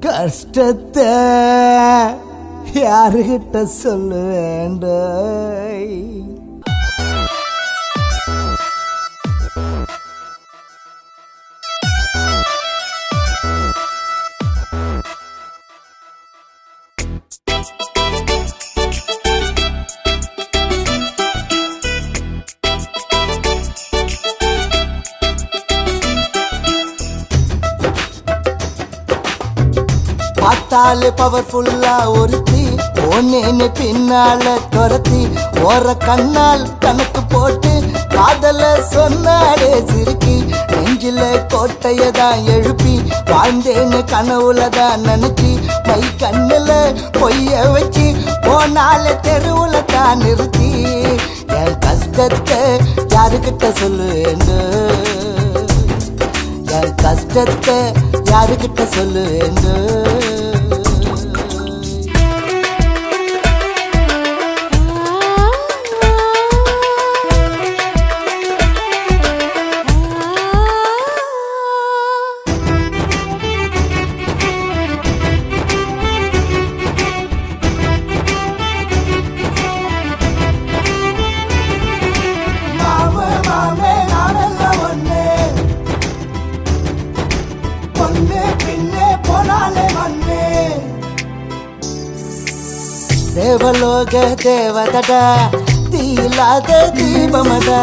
கஷ்டத்தை யாருகிட்ட சொல்ல வேண்டும்? பார்த்தாலே பவர்ஃபுல்லா ஒருத்தி ஒன்னேன்னு பின்னால துரத்தி ஓர கண்ணால் கணக்கு போட்டு காதல சொன்னாலே சிரிக்கி நெஞ்சில கோட்டையதான் எழுப்பி வாழ்ந்தேன்னு கனவுலதான் நினைச்சி மை கண்ணுல பொய்ய வச்சு போனாலே தெருவுல தான் நிறுத்தி என் கஷ்டத்தை யாருக்கிட்ட சொல்லுவேன்னு, என் கஷ்டத்தை யாருக்கிட்ட சொல்லுவேன்னு. தேவலோக தேவதடா தீயில்லாத தீபமடா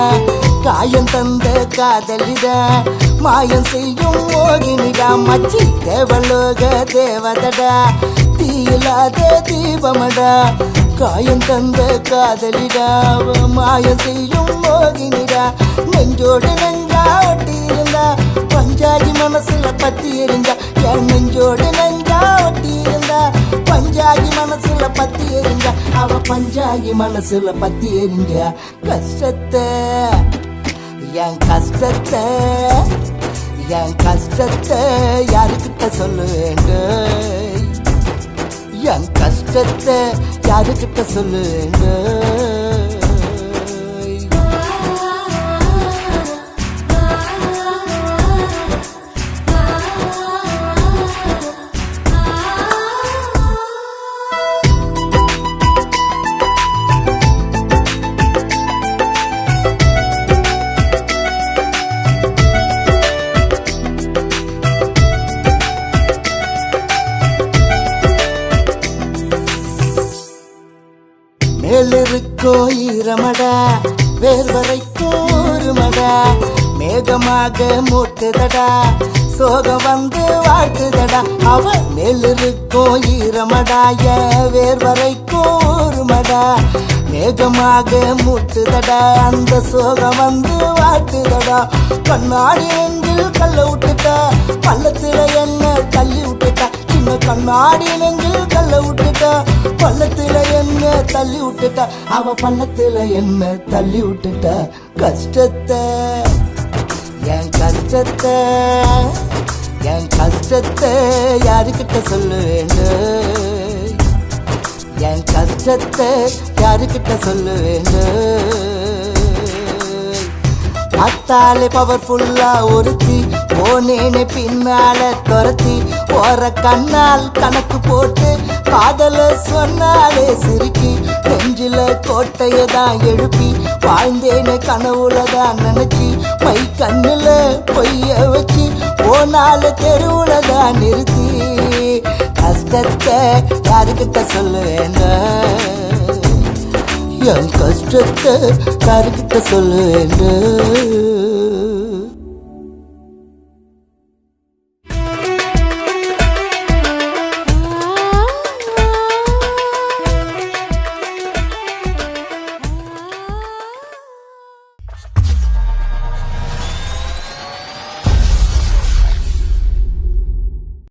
காயம் தந்த காதலிடா மாயம் செய்யும் மோகினிடா மச்சி. தேவலோக தேவதடா தீயில்லாத தீபமடா காயம் தந்த காதலிடா மாயம் செய்யும் மோகினிடா. நெஞ்சோடு நெஞ்சா ஒட்டி இருந்தா பஞ்சாதி மனசுல பத்தி எரிஞ்சா, என் நெஞ்சோடு நெஞ்சா ஒட்டி இருந்தா பஞ்சாகி மனசுல பத்தி எரிஞ்சா, அவ பஞ்சாகி மனசுல பத்தி எரிஞ்சா. கஷ்டத்தை என் கஷ்டத்தை என் கஷ்டத்தை யாருக்கிட்ட சொல்லுவேண்டு, என் கஷ்டத்தை யாருக்கிட்ட சொல்லுவேண்டு. மேலிருக்கோ ஈரமடா வேர்வரைக்கும் ஒருமடா மேகமாக மூட்டுதடா சோகம் வந்து வாழ்த்துதடா. அவ மேலிருக்கோ ஈரமடா வேர்வரைக்கும் ஒருமடா மேகமாக மூட்டுதடா அந்த சோகம் வந்து வாழ்த்துதடா. கண்ணாடி நெஞ்சில் கல்ல விட்டுட்டா பள்ளத்துல என்ன தள்ளி விட்டுட்டா, சின்ன கண்ணாடி நெஞ்சில் கல்ல விட்டுட்டா பள்ளத்துல என்ன தள்ளி விட்டுட்டா, அவ பள்ளத்துல என்ன தள்ளி விட்டுட்டா. கஷ்டத்தை என் கஷ்டத்தை என் கஷ்டத்தை யாருக்கிட்ட சொல்லுவேன்னு, என் கஷ்டத்தை யாருக்கிட்ட சொல்லுவேன்னு. பார்த்தாலே பவர்ஃபுல்லா ஒருத்தி போனேனே பின்னால துரத்தி ஓர கண்ணால் கணக்கு போட்டு காதல சொன்னாலே சிரிக்கி நெஞ்சில கோட்டையதான் எழுப்பி வாழ்ந்தேனே கனவுலதான் நினைச்சி மை கண்ணுல பொய்ய வச்சு போனால தெருவுலதான் நிறுத்தி. கஷ்டத்தை யாருக்கிட்ட சொல்லுவேன்னு, என் கஷ்டத்தை யாருக்கிட்ட சொல்லுவேன்னு.